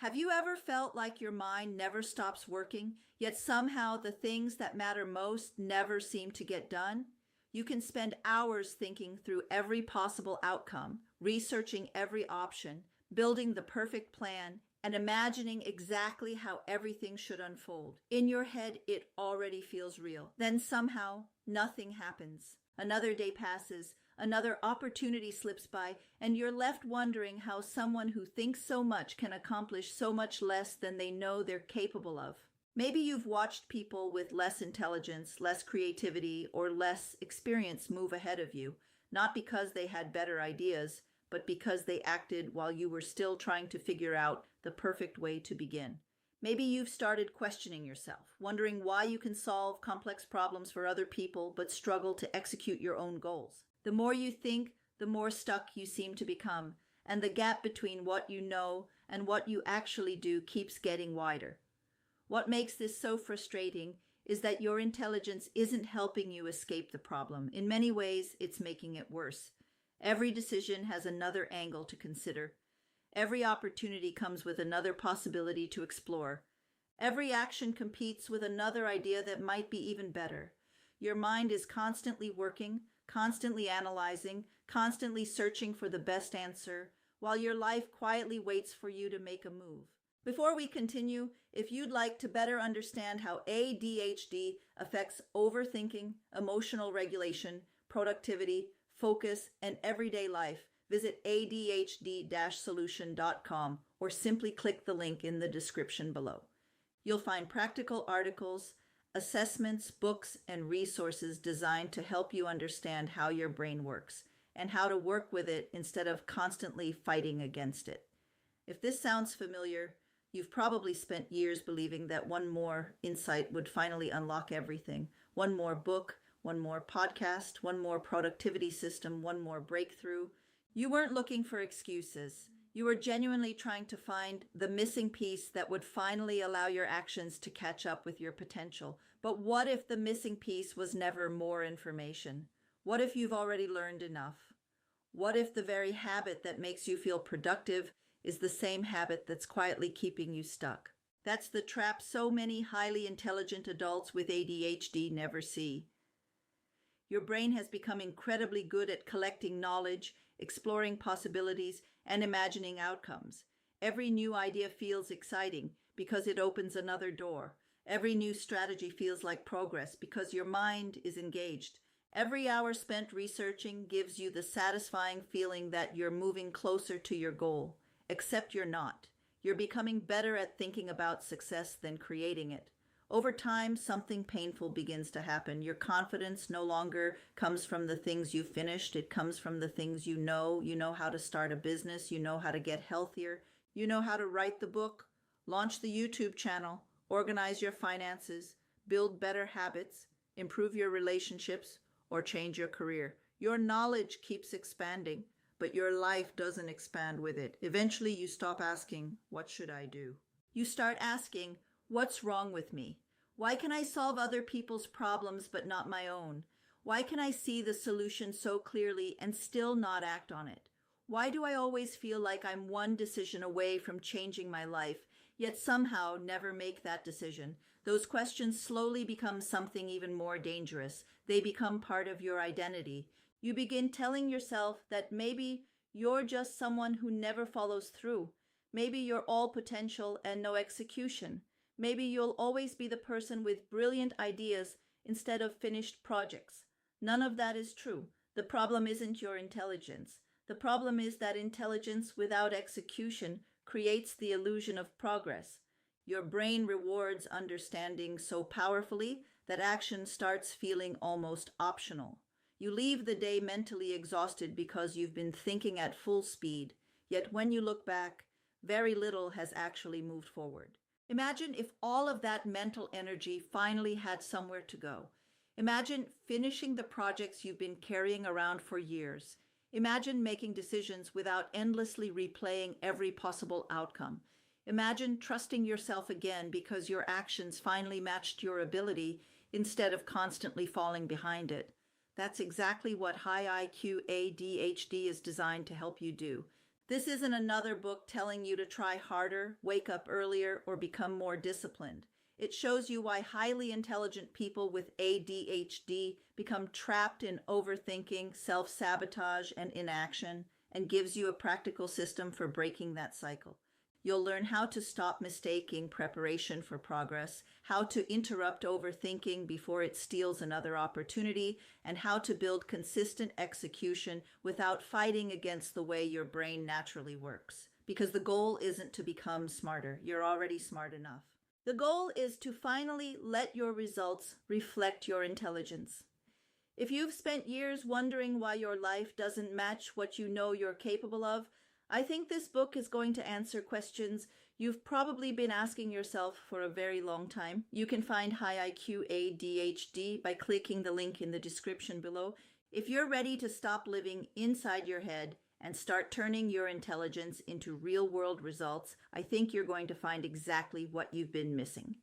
Have you ever felt like your mind never stops working, yet somehow the things that matter most never seem to get done? You can spend hours thinking through every possible outcome, researching every option, building the perfect plan, and imagining exactly how everything should unfold. In your head, it already feels real. Then somehow, nothing happens. Another day passes, another opportunity slips by, and you're left wondering how someone who thinks so much can accomplish so much less than they know they're capable of. Maybe you've watched people with less intelligence, less creativity, or less experience move ahead of you, not because they had better ideas, but because they acted while you were still trying to figure out the perfect way to begin. Maybe you've started questioning yourself, wondering why you can solve complex problems for other people but struggle to execute your own goals. The more you think, the more stuck you seem to become, and the gap between what you know and what you actually do keeps getting wider. What makes this so frustrating is that your intelligence isn't helping you escape the problem. In many ways, it's making it worse. Every decision has another angle to consider. Every opportunity comes with another possibility to explore. Every action competes with another idea that might be even better. Your mind is constantly working, constantly analyzing, constantly searching for the best answer, while your life quietly waits for you to make a move. Before we continue, if you'd like to better understand how ADHD affects overthinking, emotional regulation, productivity, focus, and everyday life, visit adhd-solution.com or simply click the link in the description below. You'll find practical articles, assessments, books, and resources designed to help you understand how your brain works and how to work with it instead of constantly fighting against it. If this sounds familiar, you've probably spent years believing that one more insight would finally unlock everything. One more book, one more podcast, one more productivity system, one more breakthrough. You weren't looking for excuses. You were genuinely trying to find the missing piece that would finally allow your actions to catch up with your potential. But what if the missing piece was never more information? What if you've already learned enough? What if the very habit that makes you feel productive is the same habit that's quietly keeping you stuck? That's the trap so many highly intelligent adults with ADHD never see. Your brain has become incredibly good at collecting knowledge, exploring possibilities, and imagining outcomes. Every new idea feels exciting because it opens another door. Every new strategy feels like progress because your mind is engaged. Every hour spent researching gives you the satisfying feeling that you're moving closer to your goal. Except you're not. You're becoming better at thinking about success than creating it. Over time, something painful begins to happen. Your confidence no longer comes from the things you finished. It comes from the things you know. You know how to start a business. You know how to get healthier. You know how to write the book, launch the YouTube channel, organize your finances, build better habits, improve your relationships, or change your career. Your knowledge keeps expanding, but your life doesn't expand with it. Eventually, you stop asking, "What should I do?" You start asking, "What's wrong with me? Why can I solve other people's problems but not my own? Why can I see the solution so clearly and still not act on it? Why do I always feel like I'm one decision away from changing my life, yet somehow never make that decision?" Those questions slowly become something even more dangerous. They become part of your identity. You begin telling yourself that maybe you're just someone who never follows through. Maybe you're all potential and no execution. Maybe you'll always be the person with brilliant ideas instead of finished projects. None of that is true. The problem isn't your intelligence. The problem is that intelligence without execution creates the illusion of progress. Your brain rewards understanding so powerfully that action starts feeling almost optional. You leave the day mentally exhausted because you've been thinking at full speed, yet when you look back, very little has actually moved forward. Imagine if all of that mental energy finally had somewhere to go. Imagine finishing the projects you've been carrying around for years. Imagine making decisions without endlessly replaying every possible outcome. Imagine trusting yourself again because your actions finally matched your ability instead of constantly falling behind it. That's exactly what high IQ ADHD is designed to help you do. This isn't another book telling you to try harder, wake up earlier, or become more disciplined. It shows you why highly intelligent people with ADHD become trapped in overthinking, self-sabotage, and inaction, and gives you a practical system for breaking that cycle. You'll learn how to stop mistaking preparation for progress, how to interrupt overthinking before it steals another opportunity, and how to build consistent execution without fighting against the way your brain naturally works. Because the goal isn't to become smarter, you're already smart enough. The goal is to finally let your results reflect your intelligence. If you've spent years wondering why your life doesn't match what you know you're capable of, I think this book is going to answer questions you've probably been asking yourself for a very long time. You can find High IQ ADHD by clicking the link in the description below. If you're ready to stop living inside your head and start turning your intelligence into real-world results, I think you're going to find exactly what you've been missing.